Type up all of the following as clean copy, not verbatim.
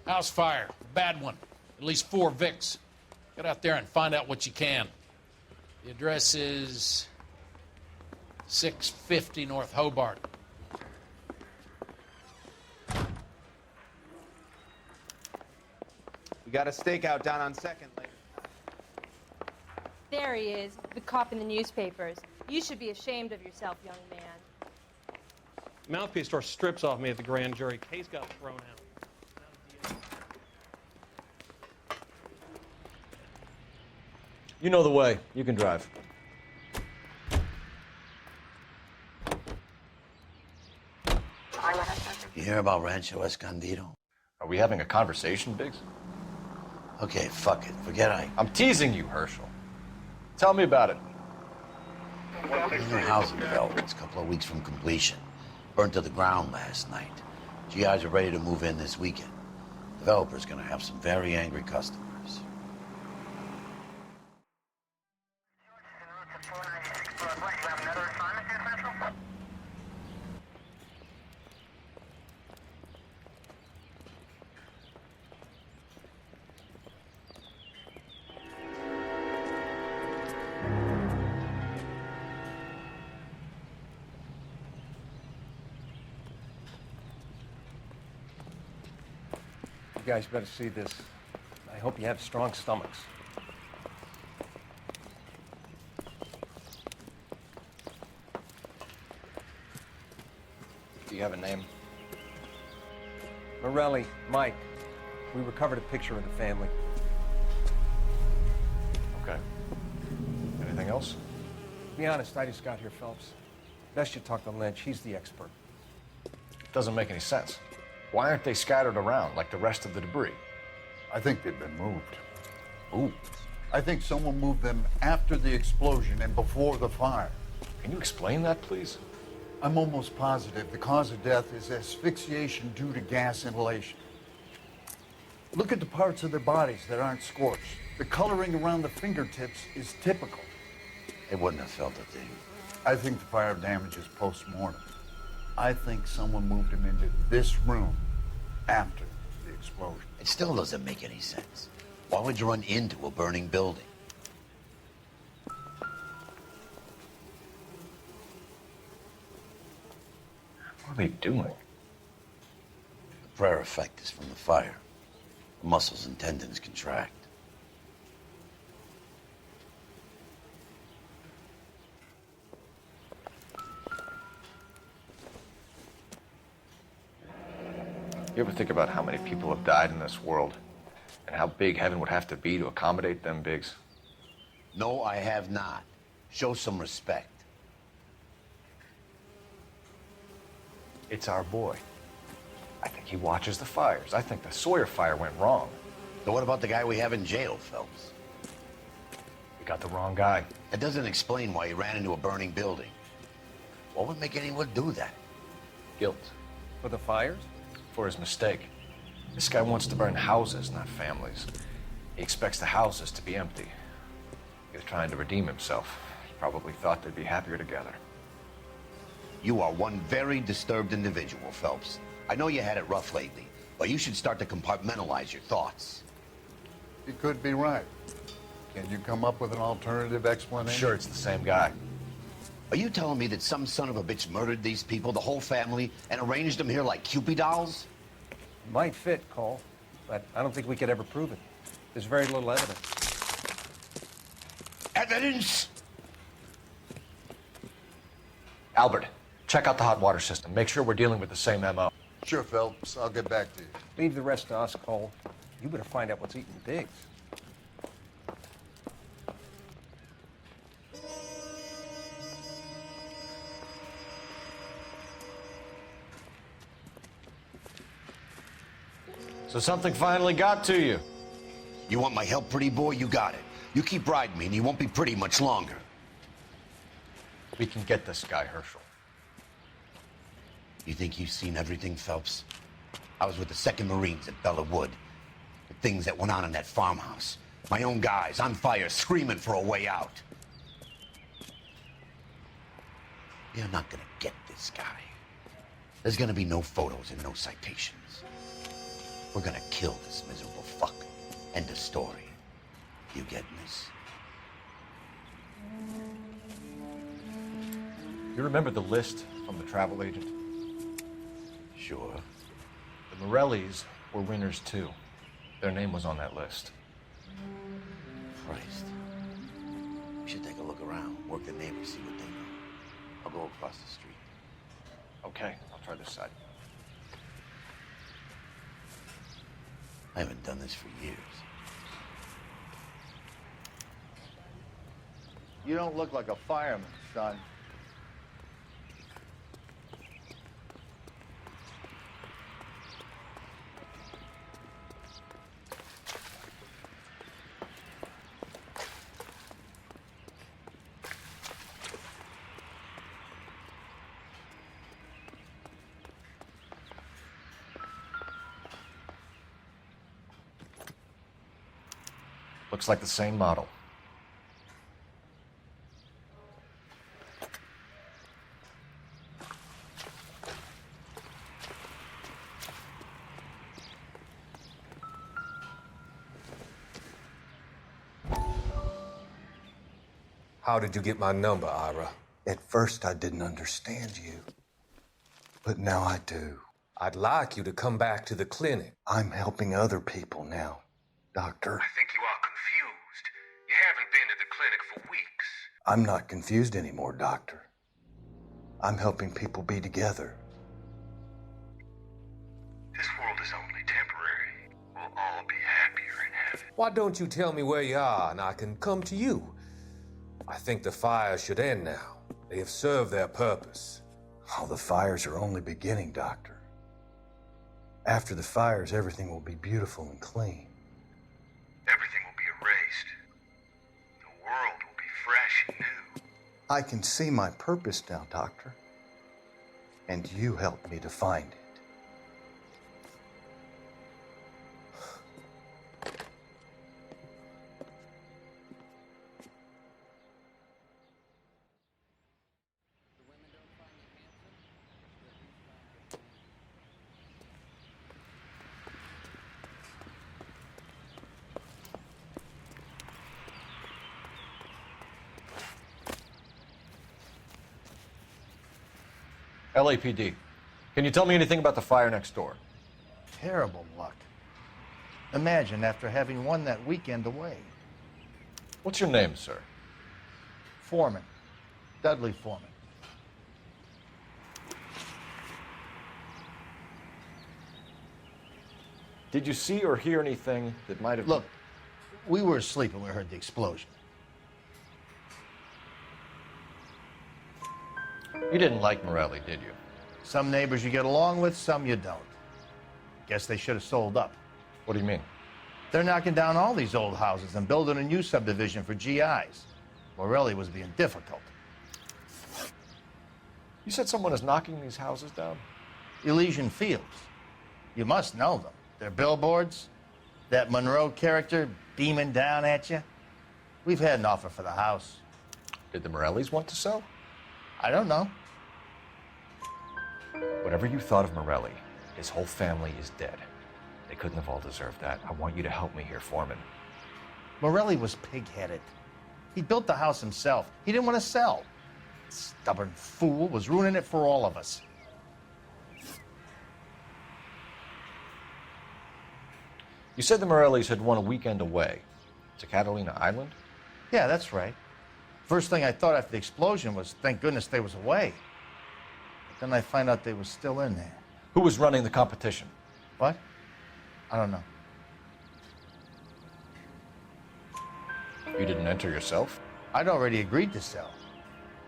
House fire. Bad one. At least 4 Vicks. Get out there and find out what you can. The address is 650 North Hobart. We got a stakeout down on 2nd, lady. There he is, the cop in the newspapers. You should be ashamed of yourself, young man. Mouthpiece tore strips off me at the grand jury. Case got thrown out. You know the way. You can drive. You hear about Rancho Escondido? Are we having a conversation, Biggs? Okay, fuck it. Forget I'm teasing you, Herschel. Tell me about it. There's new housing developments, a couple of weeks from completion. Burnt to the ground last night. GIs are ready to move in this weekend. Developer's gonna have some very angry customers. You guys better see this. I hope you have strong stomachs. Do you have a name? Morelli, Mike. We recovered a picture of the family. Okay. Anything else? Be honest, I just got here, Phelps. Best you talk to Lynch. He's the expert. Doesn't make any sense. Why aren't they scattered around like the rest of the debris? I think they've been moved. Ooh. I think someone moved them after the explosion and before the fire. Can you explain that, please? I'm almost positive the cause of death is asphyxiation due to gas inhalation. Look at the parts of their bodies that aren't scorched. The coloring around the fingertips is typical. They wouldn't have felt a thing. I think the fire damage is post-mortem. I think someone moved him into this room after the explosion. It still doesn't make any sense. Why would you run into a burning building? What are they doing? The prayer effect is from the fire. The muscles and tendons contract. You ever think about how many people have died in this world and how big heaven would have to be to accommodate them, Biggs? No, I have not. Show some respect. It's our boy. I think he watches the fires. I think the Sawyer fire went wrong. So what about the guy we have in jail, Phelps? We got the wrong guy. That doesn't explain why he ran into a burning building. What would make anyone do that? Guilt. For the fires? For his mistake. This guy wants to burn houses, not families. He expects the houses to be empty. He was trying to redeem himself. He probably thought they'd be happier together. You are one very disturbed individual, Phelps. I know you had it rough lately, but you should start to compartmentalize your thoughts. He could be right. Can you come up with an alternative explanation? Sure, it's the same guy. Are you telling me that some son of a bitch murdered these people, the whole family, and arranged them here like Cupid dolls? Might fit, Cole, but I don't think we could ever prove it. There's very little evidence. Evidence? Albert, check out the hot water system. Make sure we're dealing with the same MO. Sure, Phelps. I'll get back to you. Leave the rest to us, Cole. You better find out what's eating Biggs. So something finally got to you. You want my help, pretty boy? You got it. You keep riding me and you won't be pretty much longer. We can get this guy, Herschel. You think you've seen everything, Phelps? I was with the 2nd Marines at Bella Wood. The things that went on in that farmhouse. My own guys on fire, screaming for a way out. You're not gonna get this guy. There's gonna be no photos and no citations. We're gonna kill this miserable fuck. End of story. You getting this? You remember the list from the travel agent? Sure. The Morellis were winners too. Their name was on that list. Christ. We should take a look around, work the neighbors, see what they know. I'll go across the street. Okay, I'll try this side. I haven't done this for years. You don't look like a fireman, son. Looks like the same model. How did you get my number, Ira? At first, I didn't understand you, but now I do. I'd like you to come back to the clinic. I'm helping other people now, Doctor. I think you are confused. You haven't been to the clinic for weeks. I'm not confused anymore, Doctor. I'm helping people be together. This world is only temporary. We'll all be happier in heaven. Why don't you tell me where you are and I can come to you? I think the fire should end now. They have served their purpose. Oh, the fires are only beginning, Doctor. After the fires, everything will be beautiful and clean. Everything will be erased. The world will be fresh and new. I can see my purpose now, Doctor. And you helped me to find it. LAPD. Can you tell me anything about the fire next door? Terrible luck. Imagine after having won that weekend away. What's your name, sir? Foreman. Dudley Foreman. Did you see or hear anything that might have... Look, we were asleep when we heard the explosion. You didn't like Morelli, did you? Some neighbors you get along with, some you don't. Guess they should have sold up. What do you mean? They're knocking down all these old houses and building a new subdivision for GIs. Morelli was being difficult. You said someone is knocking these houses down? Elysian Fields. You must know them. They're billboards. That Monroe character beaming down at you. We've had an offer for the house. Did the Morellis want to sell? I don't know. Whatever you thought of Morelli, his whole family is dead. They couldn't have all deserved that. I want you to help me here, Foreman. Morelli was pig-headed. He built the house himself. He didn't want to sell. Stubborn fool was ruining it for all of us. You said the Morellis had won a weekend away to Catalina Island? Yeah, that's right. First thing I thought after the explosion was, thank goodness they was away. But then I find out they was still in there. Who was running the competition? What? I don't know. You didn't enter yourself? I'd already agreed to sell.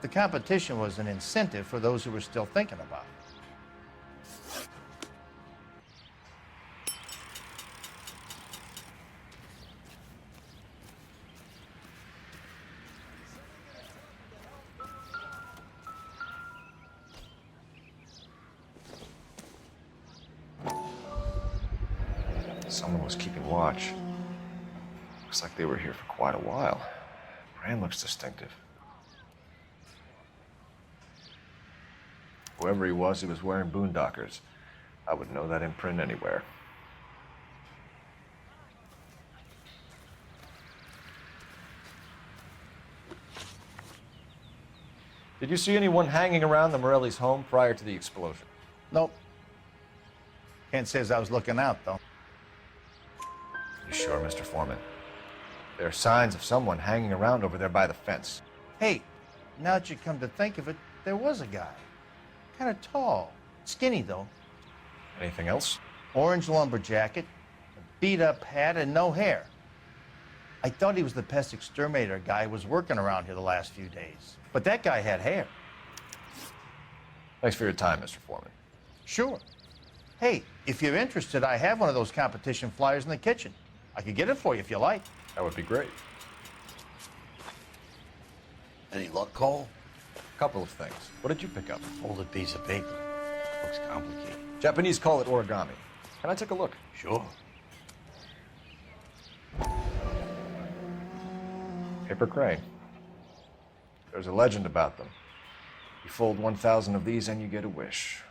The competition was an incentive for those who were still thinking about it. Someone was keeping watch. Looks like they were here for quite a while. Brand looks distinctive. Whoever he was wearing boondockers. I would know that imprint anywhere. Did you see anyone hanging around the Morelli's home prior to the explosion? Nope. Can't say as I was looking out, though. You sure, Mr. Foreman? There are signs of someone hanging around over there by the fence. Hey, now that you come to think of it, there was a guy. Kind of tall. Skinny, though. Anything else? Orange lumber jacket, a beat-up hat, and no hair. I thought he was the pest exterminator guy who was working around here the last few days. But that guy had hair. Thanks for your time, Mr. Foreman. Sure. Hey, if you're interested, I have one of those competition flyers in the kitchen. I could get it for you if you like. That would be great. Any luck, Cole? A couple of things. What did you pick up? Folded piece of paper. Looks complicated. Japanese call it origami. Can I take a look? Sure. Paper crane. There's a legend about them. You fold 1,000 of these and you get a wish.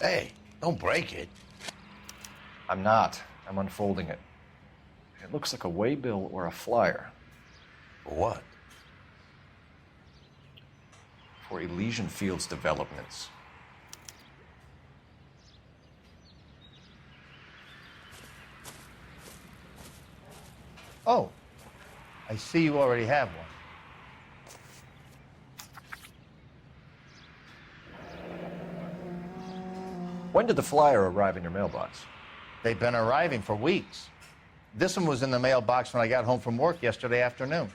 Hey, don't break it. I'm not. I'm unfolding it. It looks like a waybill or a flyer. For what? For Elysian Fields developments. Oh, I see you already have one. When did the flyer arrive in your mailbox? They've been arriving for weeks. This one was in the mailbox when I got home from work yesterday afternoon.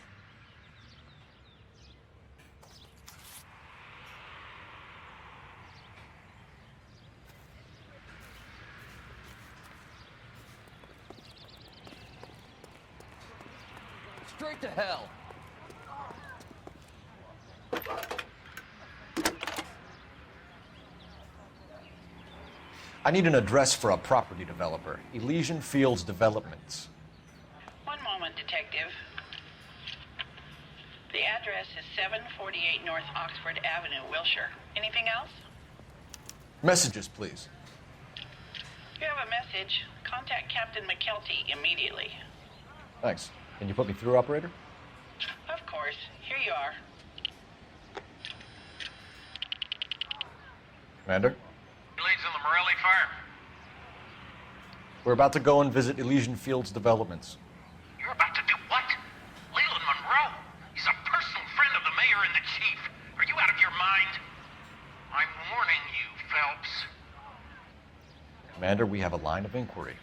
Straight to hell. I need an address for a property developer. Elysian Fields Developments. One moment, Detective. The address is 748 North Oxford Avenue, Wilshire. Anything else? Messages, please. If you have a message, contact Captain McKelty immediately. Thanks. Can you put me through, operator? Of course. Here you are. Commander? Leads in the Morelli fire. We're about to go and visit Elysian Fields Developments. You're about to do what? Leland Monroe. He's a personal friend of the mayor and the chief. Are you out of your mind? I'm warning you, Phelps. Commander, we have a line of inquiry.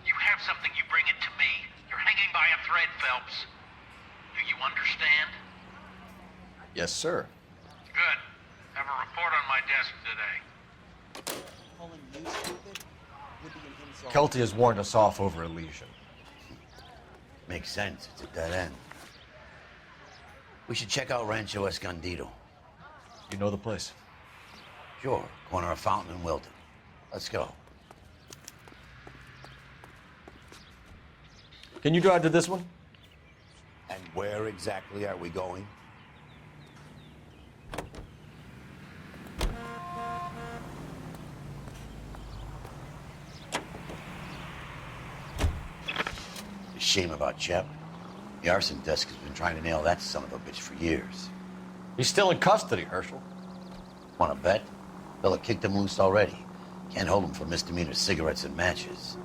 You have something, you bring it to me. You're hanging by a thread, Phelps. Do you understand? Yes, sir. Good. Have a report on my desk today. Kelty has warned us off over Elysian. Makes sense. It's a dead end. We should check out Rancho Escondido. You know the place? Sure. Corner of Fountain and Wilton. Let's go. Can you drive to this one? And where exactly are we going? Shame about Shep. The arson desk has been trying to nail that son of a bitch for years. He's still in custody, Herschel. Want to bet? Fella kicked him loose already. Can't hold him for misdemeanor cigarettes and matches.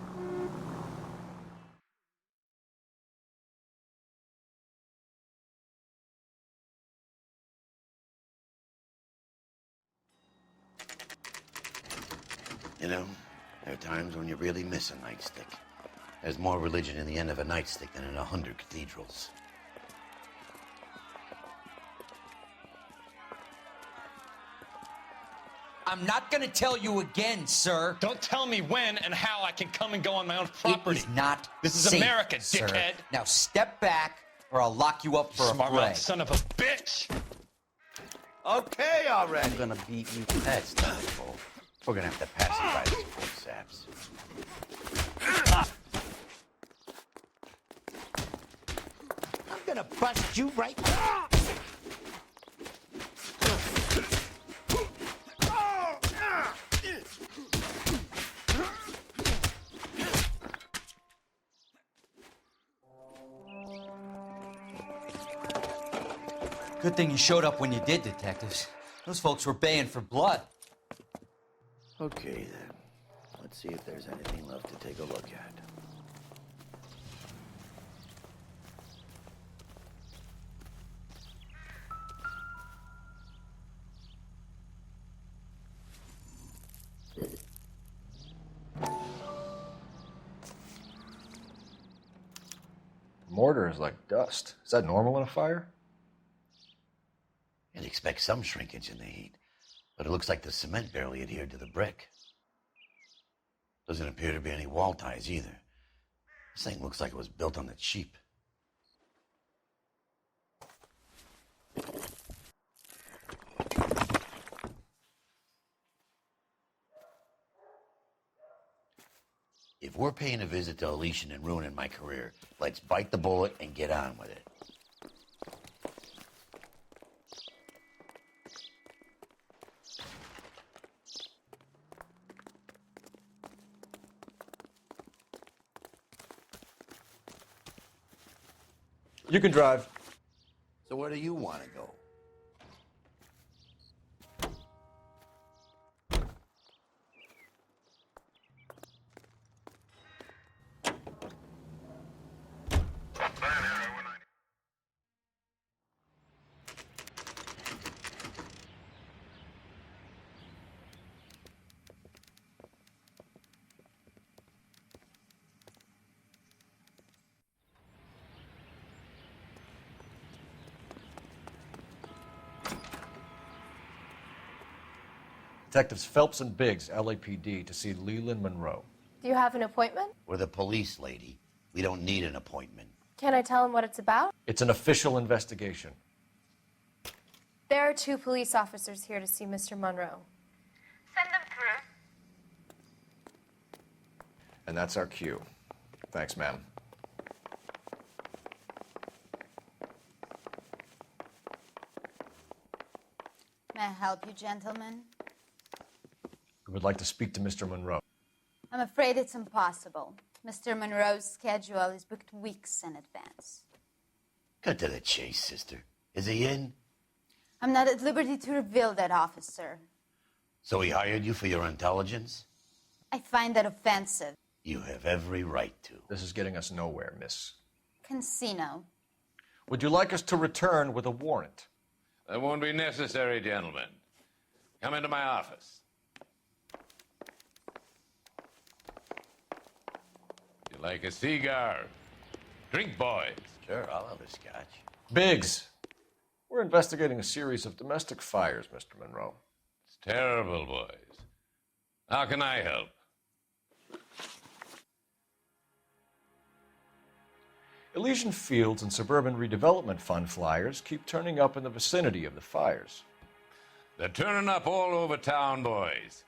You know, there are times when you really miss a nightstick. There's more religion in the end of a nightstick than in 100 cathedrals. I'm not gonna tell you again, sir. Don't tell me when and how I can come and go on my own property. It is not This is safe, America, sir. dickhead. Now step back, or I'll lock you up for a Smart fray. mouth son of a bitch. Okay, already. I'm gonna beat you. That's not cool. We're gonna have to pacify these poor saps. I'm gonna bust you right. Good thing you showed up when you did, detectives. Those folks were baying for blood. Okay, then. Let's see if there's anything left to take a look at. Mortar is like dust. Is that normal in a fire? You'd expect some shrinkage in the heat, but it looks like the cement barely adhered to the brick. Doesn't appear to be any wall ties either. This thing looks like it was built on the cheap. If we're paying a visit to Elysian and ruining my career, let's bite the bullet and get on with it. You can drive. So where do you want to go? Detectives Phelps and Biggs, LAPD, to see Leland Monroe. Do you have an appointment? We're the police, lady. We don't need an appointment. Can I tell him what it's about? It's an official investigation. There are 2 police officers here to see Mr. Monroe. Send them through. And that's our cue. Thanks, ma'am. May I help you, gentlemen? We would like to speak to Mr. Monroe. I'm afraid it's impossible. Mr. Monroe's schedule is booked weeks in advance. Cut to the chase, sister. Is he in? I'm not at liberty to reveal that, officer. So he hired you for your intelligence? I find that offensive. You have every right to. This is getting us nowhere, miss. Casino. Would you like us to return with a warrant? That won't be necessary, gentlemen. Come into my office. You like a cigar? Drink, boys. Sure, I'll have a scotch. Biggs, we're investigating a series of domestic fires, Mr. Monroe. It's terrible, boys. How can I help? Elysian Fields and Suburban Redevelopment Fund flyers keep turning up in the vicinity of the fires. They're turning up all over town, boys.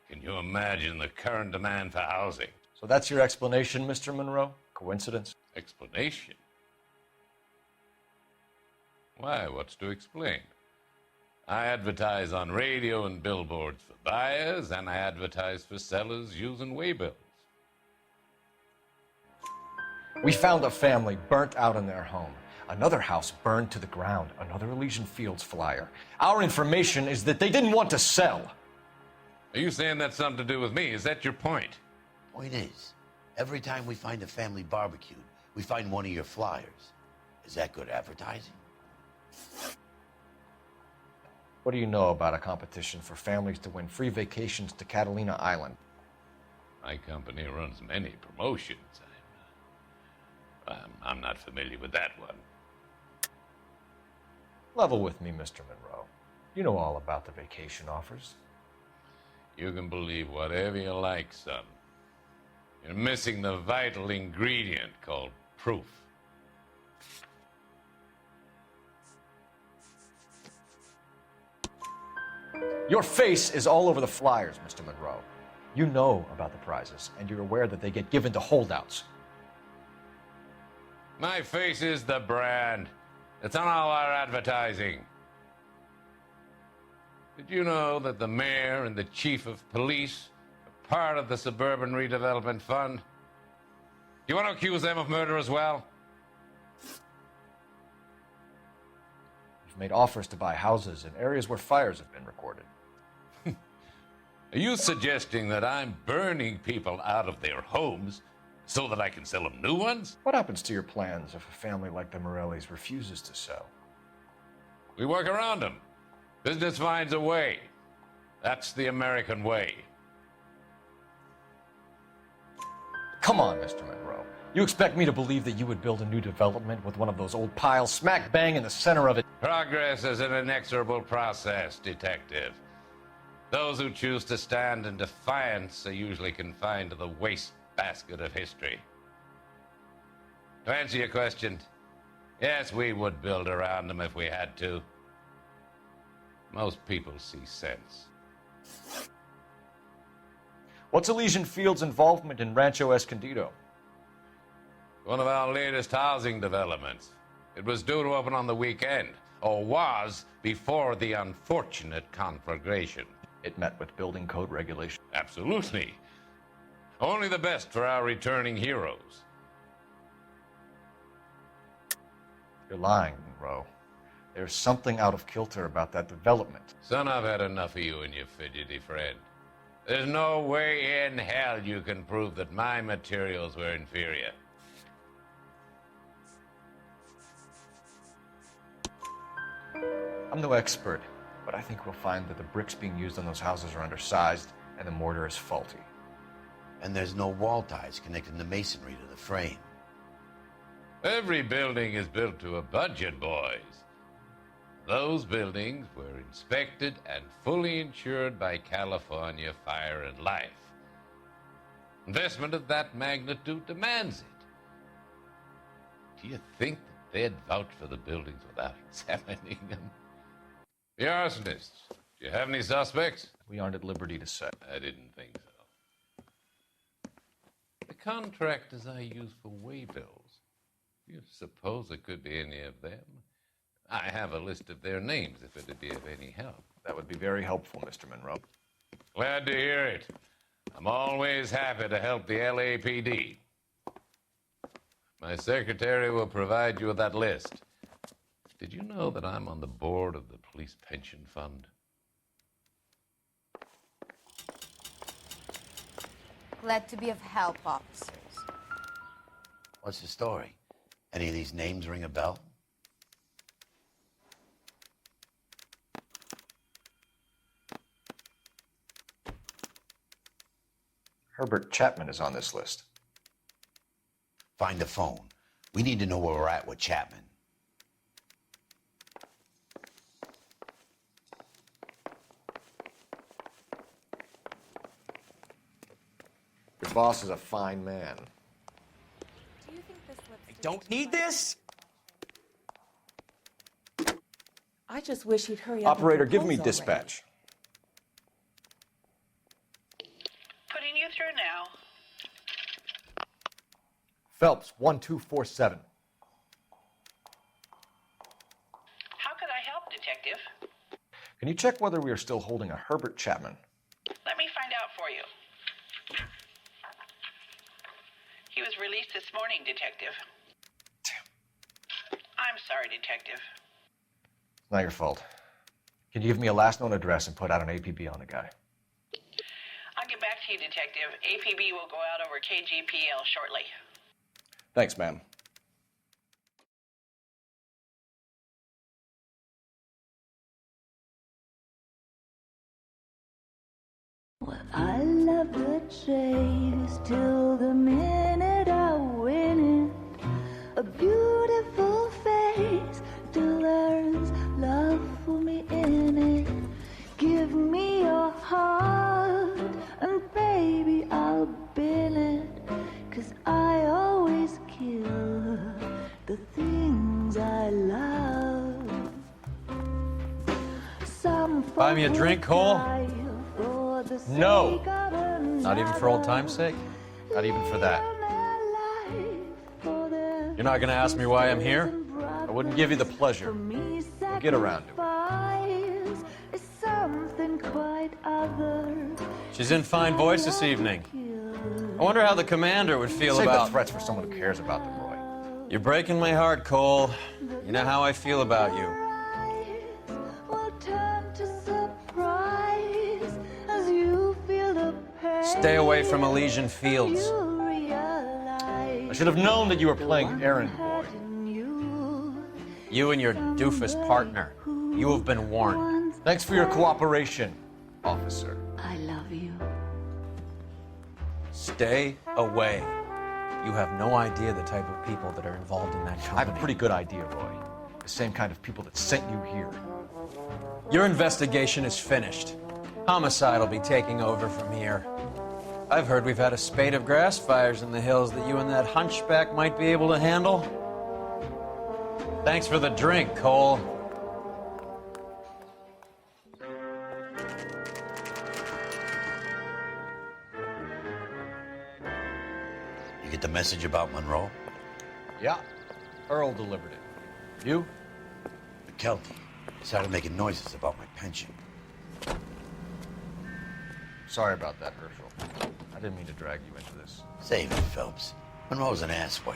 Can you imagine the current demand for housing? So that's your explanation, Mr. Monroe? Coincidence? Explanation? Why, what's to explain? I advertise on radio and billboards for buyers, and I advertise for sellers using waybills. We found a family burnt out in their home. Another house burned to the ground. Another Elysian Fields flyer. Our information is that they didn't want to sell. Are you saying that's something to do with me? Is that your point? Point is, every time we find a family barbecued, we find one of your flyers. Is that good advertising? What do you know about a competition for families to win free vacations to Catalina Island? My company runs many promotions. I'm not familiar with that one. Level with me, Mr. Monroe. You know all about the vacation offers. You can believe whatever you like, son. You're missing the vital ingredient called proof. Your face is all over the flyers, Mr. Monroe. You know about the prizes, and you're aware that they get given to holdouts. My face is the brand. It's on all our advertising. Did you know that the mayor and the chief of police are part of the Suburban Redevelopment Fund? Do you want to accuse them of murder as well? You We've made offers to buy houses in areas where fires have been recorded. Are you suggesting that I'm burning people out of their homes so that I can sell them new ones? What happens to your plans if a family like the Morellis refuses to sell? We work around them. Business finds a way. That's the American way. Come on, Mr. Monroe. You expect me to believe that you would build a new development with one of those old piles smack bang in the center of it? Progress is an inexorable process, Detective. Those who choose to stand in defiance are usually confined to the wastebasket of history. To answer your question, yes, we would build around them if we had to. Most people see sense. What's Elysian Field's involvement in Rancho Escondido? One of our latest housing developments. It was due to open on the weekend, or was before the unfortunate conflagration. It met with building code regulations. Absolutely. Only the best for our returning heroes. You're lying, Monroe. There's something out of kilter about that development. Son, I've had enough of you and your fidgety friend. There's no way in hell you can prove that my materials were inferior. I'm no expert, but I think we'll find that the bricks being used on those houses are undersized and the mortar is faulty. And there's no wall ties connecting the masonry to the frame. Every building is built to a budget, boys. Those buildings were inspected and fully insured by California Fire and Life. Investment of that magnitude demands it. Do you think that they'd vouch for the buildings without examining them? The arsonists, do you have any suspects? We aren't at liberty to say. I didn't think so. The contractors I use for waybills, do you suppose it could be any of them? I have a list of their names if it'd be of any help. That would be very helpful, Mr. Monroe. Glad to hear it. I'm always happy to help the LAPD. My secretary will provide you with that list. Did you know that I'm on the board of the police pension fund? Glad to be of help, officers. What's the story? Any of these names ring a bell? Herbert Chapman is on this list. Find the phone. We need to know where we're at with Chapman. Your boss is a fine man. Do you think this lipstick Don't need this? I just wish he'd hurry up. Operator, and give me propose dispatch. Putting you through now. Phelps, 1247. How could I help, Detective? Can you check whether we are still holding a Herbert Chapman? Let me find out for you. He was released this morning, Detective. I'm sorry, Detective. It's not your fault. Can you give me a last known address and put out an APB on the guy? I'll get back to you, Detective. APB will go out over KGPL shortly. Thanks, ma'am. Well, I love the chase till the minute I win it. A beautiful face delivers love for me in it. Give me your heart and baby I'll bin it. 'Cause I always kill the things I love. Some Buy me a drink, Cole? No. Not even for old time's sake? Not even for that. You're not gonna ask me why I'm here? I wouldn't give you the pleasure. We'll get around to it. She's in fine voice this evening. I wonder how the commander would feel Save about... the threats for someone who cares about them, Roy. You're breaking my heart, Cole. You know how I feel about you. Stay away from Elysian Fields. I should have known that you were playing errand boy. You and your doofus partner. You have been warned. Thanks for your cooperation, officer. I love you. Stay away. You have no idea the type of people that are involved in that company. I have a pretty good idea, Roy. The same kind of people that sent you here. Your investigation is finished. Homicide will be taking over from here. I've heard we've had a spate of grass fires in the hills that you and that hunchback might be able to handle. Thanks for the drink, Cole. You get the message about Monroe? Yeah, Earl delivered it. You? McKelty started making noises about my pension. Sorry about that, Herschel. I didn't mean to drag you into this. Save it, Phelps. Monroe's an asswipe.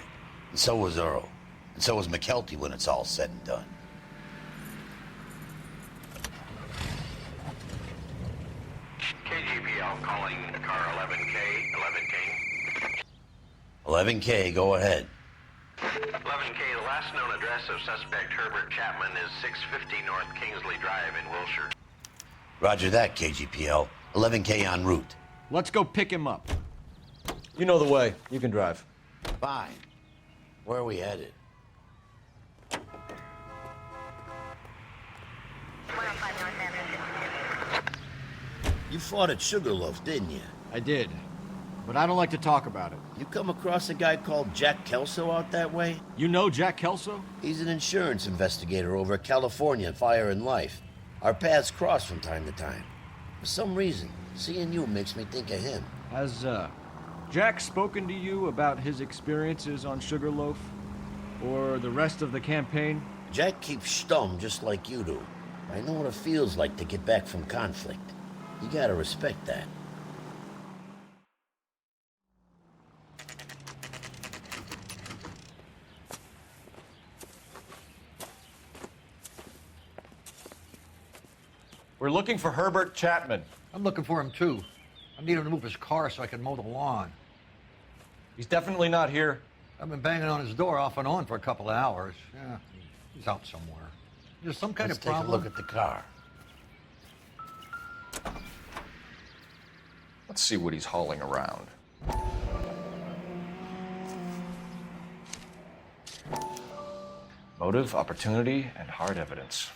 And so was Earl. And so was McKelty when it's all said and done. KGPL calling car 11K, 11K. 11K, go ahead. 11K, the last known address of suspect Herbert Chapman is 650 North Kingsley Drive in Wilshire. Roger that, KGPL. 11K en route. Let's go pick him up. You know the way. You can drive. Fine. Where are we headed? You fought at Sugarloaf, didn't you? I did, but I don't like to talk about it. You come across a guy called Jack Kelso out that way? You know Jack Kelso? He's an insurance investigator over at California Fire and Life. Our paths cross from time to time. For some reason, seeing you makes me think of him. Has, Jack spoken to you about his experiences on Sugarloaf? Or the rest of the campaign? Jack keeps stum just like you do. I know what it feels like to get back from conflict. You gotta respect that. We're looking for Herbert Chapman. I'm looking for him too. I need him to move his car so I can mow the lawn. He's definitely not here. I've been banging on his door off and on for a couple of hours. Yeah, he's out somewhere. There's some kind Let's of problem. take a look at the car. Let's see what he's hauling around. Motive, opportunity, and hard evidence.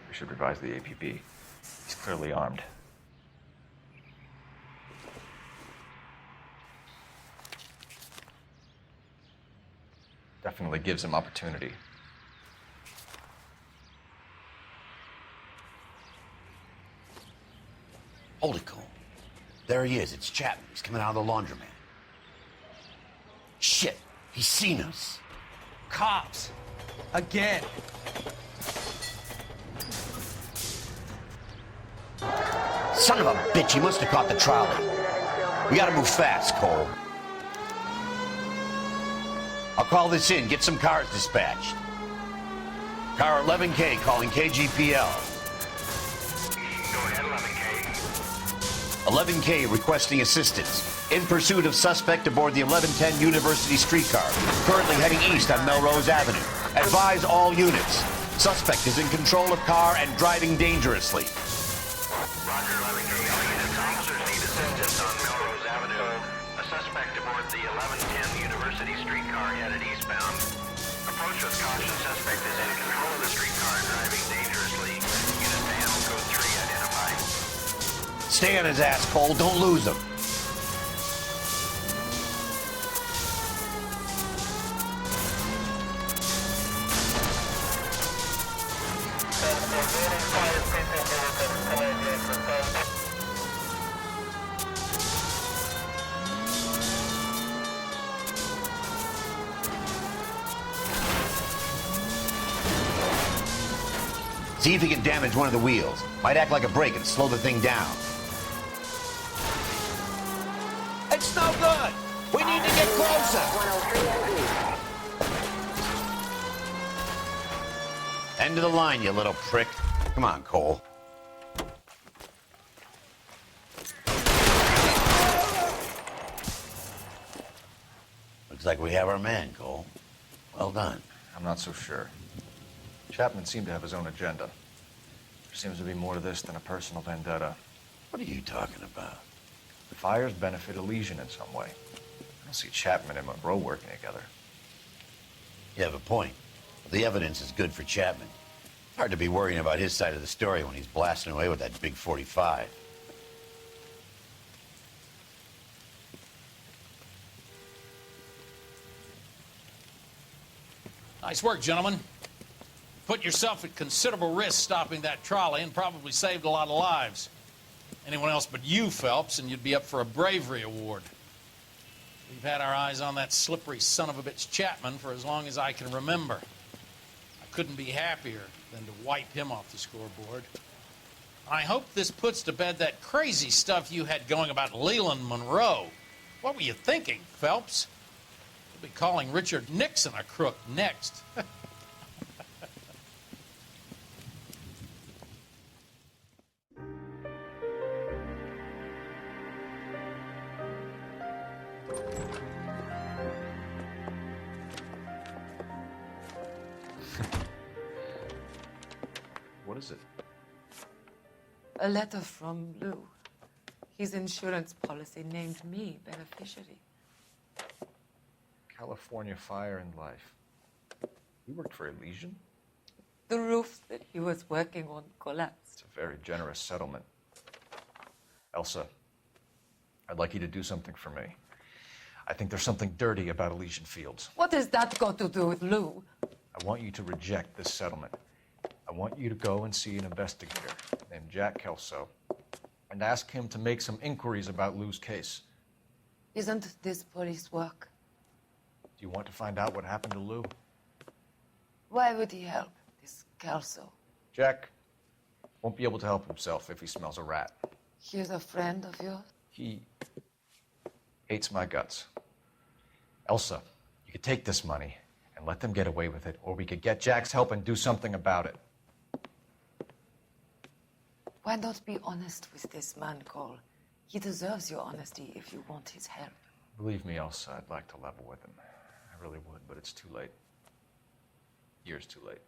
We should revise the APB. He's clearly armed. Definitely gives him opportunity. Hold it, Cole. There he is. It's Chapman. He's coming out of the laundromat. Shit. He's seen us. Cops. Again. Son of a bitch. He must have caught the trolley. We gotta move fast, Cole. I'll call this in. Get some cars dispatched. Car 11K calling KGPL. Go ahead, 11K. 11K requesting assistance. In pursuit of suspect aboard the 1110 University streetcar, currently heading east on Melrose Avenue. Advise all units. Suspect is in control of car and driving dangerously. Roger, 11K. All units, officers need assistance on Melrose Avenue. A suspect aboard the 1110 University streetcar headed eastbound. Approach with caution. Suspect is in control of the streetcar and driving dangerously. Unit panel code 3 identified. Stay on his ass, Cole. Don't lose him. See if he can damage one of the wheels. Might act like a brake and slow the thing down. It's no good! We need to get closer! End of the line, you little prick. Come on, Cole. Looks like we have our man, Cole. Well done. I'm not so sure. Chapman seemed to have his own agenda. There seems to be more to this than a personal vendetta. What are you talking about? The fires benefit Elysian in some way. I don't see Chapman and Monroe working together. You have a point. The evidence is good for Chapman. Hard to be worrying about his side of the story when he's blasting away with that big 45. Nice work, gentlemen. Put yourself at considerable risk stopping that trolley and probably saved a lot of lives. Anyone else but you, Phelps, and you'd be up for a bravery award. We've had our eyes on that slippery son of a bitch Chapman for as long as I can remember. I couldn't be happier than to wipe him off the scoreboard. I hope this puts to bed that crazy stuff you had going about Leland Monroe. What were you thinking, Phelps? We'll be calling Richard Nixon a crook next. What is it? A letter from Lou. His insurance policy named me beneficiary. California Fire and Life. You worked for Elysian? The roof that he was working on collapsed. It's a very generous settlement. Elsa, I'd like you to do something for me. I think there's something dirty about Elysian Fields. What has that got to do with Lou? I want you to reject this settlement. I want you to go and see an investigator named Jack Kelso and ask him to make some inquiries about Lou's case. Isn't this police work? Do you want to find out what happened to Lou? Why would he help, this Kelso? Jack won't be able to help himself if he smells a rat. He's a friend of yours? He hates my guts. Elsa, you could take this money and let them get away with it, or we could get Jack's help and do something about it. Why not be honest with this man, Cole? He deserves your honesty if you want his help. Believe me, Elsa, I'd like to level with him. I really would, but it's too late. Years too late.